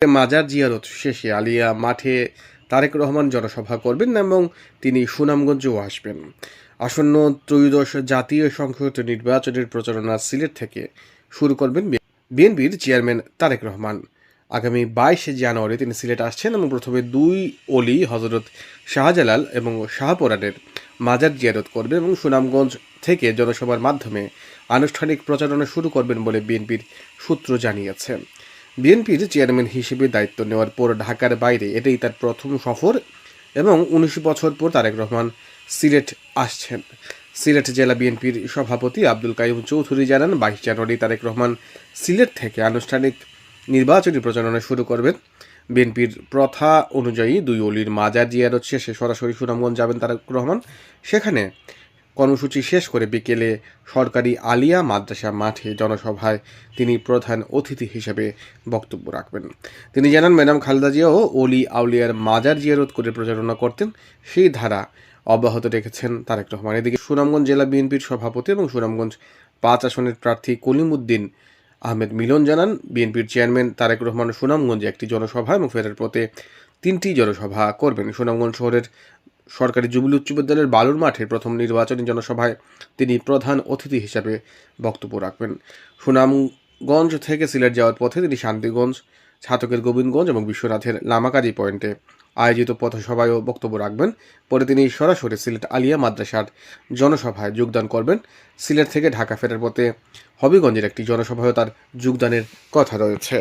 মাজার জিয়ারত শেষে আলিয়া মাঠে তারেক রহমান জনসভা করবেন এবং তিনি সুনামগঞ্জেও আসবেন। আসন্ন ত্রয়োদশ জাতীয় সংসদ নির্বাচনের প্রচারণা সিলেট থেকে শুরু করবেন বিএনপির চেয়ারম্যান তারেক রহমান। আগামী 22 জানুয়ারি তিনি সিলেট আসছেন এবং প্রথমে দুই অলি হজরত শাহজালাল এবং শাহপরানের মাজার জিয়ারত করবেন এবং সুনামগঞ্জ থেকে জনসভার মাধ্যমে আনুষ্ঠানিক প্রচারণা শুরু করবেন বলে বিএনপির সূত্র জানিয়েছে। বিএনপির চেয়ারম্যান হিসেবে দায়িত্ব নেওয়ার পর ঢাকার বাইরে এটাই তার প্রথম সফর এবং 19 বছর পর তারেক রহমান সিলেট আসছেন। সিলেট জেলা বিএনপির সভাপতি আব্দুল কাইয়ুম চৌধুরী জানান, 22 জানুয়ারি তারেক রহমান সিলেট থেকে আনুষ্ঠানিক নির্বাচনী প্রচারণা শুরু করবেন। বিএনপির প্রথা অনুযায়ী দুই অলির মাজার জিয়ারত শেষে সরাসরি সুনামগঞ্জ যাবেন তারেক রহমান। সেখানে কর্মসূচি শেষ করে বিকেলে সরকারি আলিয়া মাদ্রাসা মাঠে জনসভায় তিনি প্রধান অতিথি হিসেবে বক্তব্য রাখবেন। তিনি জানান, ম্যাডাম খালেদা জিয়াও অলি আউলিয়ার মাজার জিয়ারত করে প্রচারণা করতেন, সেই ধারা অব্যাহত রেখেছেন তারেক রহমান। এদিকে সুনামগঞ্জ জেলা বিএনপির সভাপতি এবং সুনামগঞ্জ 5 আসনের প্রার্থী কলিমুদ্দিন আহমেদ মিলন জানান, বিএনপির চেয়ারম্যান তারেক রহমান সুনামগঞ্জে একটি জনসভা এবং ফেরার পথে 3টি জনসভা করবেন। সুনামগঞ্জ শহরের সরকারি জুবিলি উচ্চ বিদ্যালয়ের বালুর মাঠে প্রথম নির্বাচনী জনসভায় তিনি প্রধান অতিথি হিসাবে বক্তব্য রাখবেন। সুনামগঞ্জ থেকে সিলেট যাওয়ার পথে তিনি শান্তিগঞ্জ, ছাতকের গোবিন্দগঞ্জ এবং বিশ্বনাথের লামাকাজি পয়েন্টে আয়োজিত পথসভায়ও বক্তব্য রাখবেন। পরে তিনি সরাসরি সিলেট আলিয়া মাদ্রাসার জনসভায় যোগদান করবেন। সিলেট থেকে ঢাকা ফেরার পথে হবিগঞ্জের একটি জনসভায়ও তার যোগদানের কথা রয়েছে।